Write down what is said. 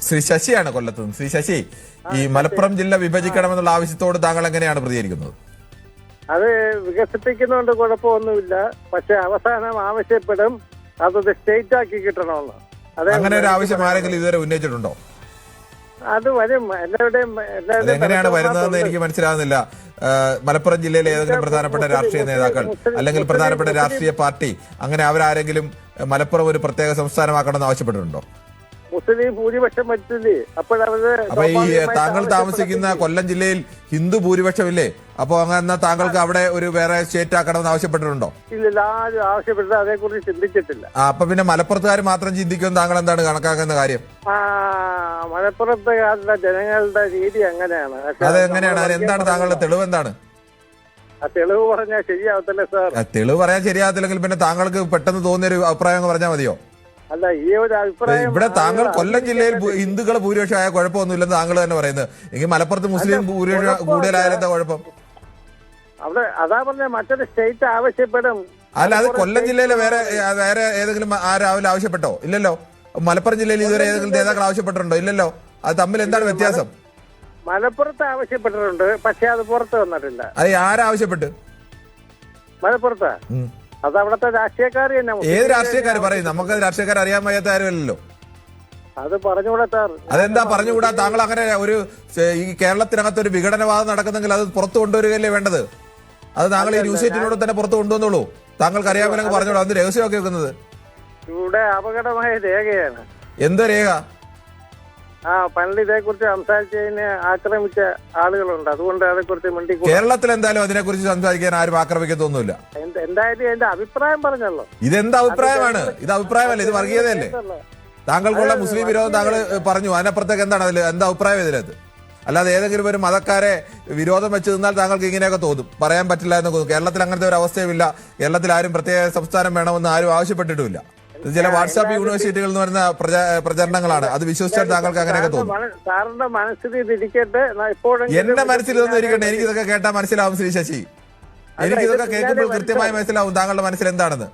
ശ്രീ ശശിയാണ് കൊല്ലത്തുനിന്ന്. ശ്രീ ശശി, ഈ മലപ്പുറം ജില്ല വിഭജിക്കണമെന്നുള്ള ആവശ്യത്തോട് താങ്കൾ എങ്ങനെയാണ് പ്രതികരിക്കുന്നത്? അത് വികസിപ്പിക്കുന്നതുകൊണ്ട് കുഴപ്പമൊന്നുമില്ല. പക്ഷെ അവസാനം ആവശ്യപ്പെടും അതത് സ്റ്റേറ്റ് ആക്കി കിട്ടണമെന്ന്. അങ്ങനെ ഒരു ആവശ്യം ആരെങ്കിലും ഇതുവരെ ഉന്നയിച്ചിട്ടുണ്ടോ? അത് വരും. അതെങ്ങനെയാണ് വരുന്നതെന്ന് എനിക്ക് മനസ്സിലാകുന്നില്ല. മലപ്പുറം ജില്ലയിലെ ഏതെങ്കിലും പ്രധാനപ്പെട്ട രാഷ്ട്രീയ നേതാക്കൾ അല്ലെങ്കിൽ പ്രധാനപ്പെട്ട രാഷ്ട്രീയ പാർട്ടി അങ്ങനെ അവരാരെങ്കിലും മലപ്പുറം ഒരു പ്രത്യേക സംസ്ഥാനമാക്കണമെന്ന് ആവശ്യപ്പെട്ടിട്ടുണ്ടോ? മുസ്ലിം ഭൂരിപക്ഷം പറ്റില്ലേ? അപ്പൊ ഈ താങ്കൾ താമസിക്കുന്ന കൊല്ലം ജില്ലയിൽ ഹിന്ദു ഭൂരിപക്ഷമില്ലേ? അപ്പൊ അങ്ങനെ താങ്കൾക്ക് അവിടെ ഒരു വേറെ സ്റ്റേറ്റ് ആക്കണമെന്ന് ആവശ്യപ്പെട്ടിട്ടുണ്ടോ? ഇല്ല, ആരും ആവശ്യപ്പെട്ടത് അതേക്കുറിച്ച് ചിന്തിച്ചിട്ടില്ല. അപ്പൊ പിന്നെ മലപ്പുറത്തുകാർ മാത്രം ചിന്തിക്കുമെന്ന് താങ്കൾ എന്താണ് കണക്കാക്കുന്ന കാര്യം? മലപ്പുറത്തുകാരുടെ ജനങ്ങളുടെ രീതി അങ്ങനെയാണ്. അതെങ്ങനെയാണ്? അതെന്താണ് താങ്കളുടെ തെളിവ്? എന്താണ് തെളിവ് പറഞ്ഞാൽ ശരിയാവത്തില്ല സാർ. തെളിവ് പറയാൻ ശരിയാകത്തില്ലെങ്കിൽ പിന്നെ താങ്കൾക്ക് പെട്ടെന്ന് തോന്നിയൊരു അഭിപ്രായം പറഞ്ഞാൽ മതിയോ? അല്ല, ഈ ഒരു അഭിപ്രായം ഇവിടെ താങ്കൾ കൊല്ലം ജില്ലയിൽ ഹിന്ദുക്കൾ ഭൂരിപക്ഷമായ കുഴപ്പമൊന്നുമില്ലെന്ന് താങ്കൾ തന്നെ പറയുന്നത്. എങ്കിൽ മലപ്പുറത്ത് മുസ്ലിം ഭൂരിപക്ഷം കൂടുതലായാലും എന്താ കുഴപ്പം? അവിടെ അതാ പറഞ്ഞ മറ്റൊരു സ്റ്റേറ്റ് ആവശ്യപ്പെടും. അല്ല, അത് കൊല്ലം ജില്ലയിലെ വേറെ ഏതെങ്കിലും രാവിലെ ആവശ്യപ്പെട്ടോ? ഇല്ലല്ലോ. മലപ്പുറം ജില്ലയിൽ ഇതുവരെ ഏതെങ്കിലും നേതാക്കൾ ആവശ്യപ്പെട്ടിട്ടുണ്ടോ? ഇല്ലല്ലോ. അത് തമ്മിൽ എന്താണ് വ്യത്യാസം? മലപ്പുറത്ത് ആവശ്യപ്പെട്ടിട്ടുണ്ട്, പക്ഷെ അത് പുറത്ത് വന്നിട്ടില്ല. അത് ആരാവശ്യപ്പെട്ട്? മലപ്പുറത്ത് അത് അവിടുത്തെ രാഷ്ട്രീയക്കാർ തന്നെ. ഏത് രാഷ്ട്രീയക്കാർ പറയും? നമുക്ക് രാഷ്ട്രീയക്കാർ അറിയാൻ വയ്യാത്ത ആരുമല്ലോ. അത് പറഞ്ഞുകൂടാ സാർ. അതെന്താ പറഞ്ഞുകൂടാ? താങ്കൾ അങ്ങനെ ഒരു ഈ കേരളത്തിനകത്ത് ഒരു വിഘടനവാദം നടക്കുന്നെങ്കിൽ അത് പുറത്തു കൊണ്ടുവരികയല്ലേ വേണ്ടത്? അത് താങ്കൾ ഈ ന്യൂസ് എയ്റ്റിനോട് തന്നെ പുറത്ത് കൊണ്ടുവന്നോളൂ. താങ്കൾക്ക് അറിയാമെങ്കിൽ പറഞ്ഞോളൂ. അത് രഹസ്യമൊക്കെ വെക്കുന്നത് ഇവിടെ അപകടമായ രേഖയാണ്. എന്തോ രേഖ? പണ്ട് ഇതേക്കുറിച്ച് സംസാരിച്ചതിന് ആക്രമിച്ച ആളുകളുണ്ട്. അതുകൊണ്ട് അതേക്കുറിച്ച് മിണ്ടി. കേരളത്തിൽ എന്തായാലും അതിനെക്കുറിച്ച് സംസാരിക്കാൻ ആരും ആക്രമിക്കത്തൊന്നുമില്ല. എന്തായാലും എന്റെ അഭിപ്രായം പറഞ്ഞല്ലോ. ഇതെന്ത് അഭിപ്രായമാണ്? ഇത് അഭിപ്രായമല്ലേ, ഇത് വർഗീയതയല്ലേ? താങ്കൾക്കുള്ള മുസ്ലിം വിരോധം താങ്കൾ പറഞ്ഞു. അതിനപ്പുറത്തേക്ക് എന്താണ് അതിൽ എന്താ അഭിപ്രായം ഇതിനകത്ത്? അല്ലാതെ ഏതെങ്കിലും ഒരു മതക്കാരെ വിരോധം വെച്ച് നിന്നാൽ താങ്കൾക്ക് ഇങ്ങനെയൊക്കെ തോന്നും. പറയാൻ പറ്റില്ല എന്ന് തോന്നും. കേരളത്തിൽ അങ്ങനത്തെ ഒരു അവസ്ഥയുമില്ല. കേരളത്തിൽ ആരും പ്രത്യേക സംസ്ഥാനം വേണമെന്ന് ആരും ആവശ്യപ്പെട്ടിട്ടുമില്ല. ഇത് ചില വാട്സാപ്പ് യൂണിവേഴ്സിറ്റികളിൽ നിന്ന് വരുന്ന പ്രചരണങ്ങളാണ്. അത് വിശ്വസിച്ചാൽ താങ്കൾക്ക് അങ്ങനെയൊക്കെ തോന്നും. സാറിന്റെ മനസ്സിൽ ഇതിരിക്കട്ടെ. എന്റെ മനസ്സിൽ ഇതൊന്നും ഇരിക്കട്ടെ. എനിക്കിതൊക്കെ കേട്ടാൽ മനസ്സിലാവും ശ്രീ ശശി. എനിക്കിതൊക്കെ കേൾക്കുമ്പോൾ കൃത്യമായി മനസ്സിലാവും താങ്കളുടെ മനസ്സിൽ എന്താണെന്ന്.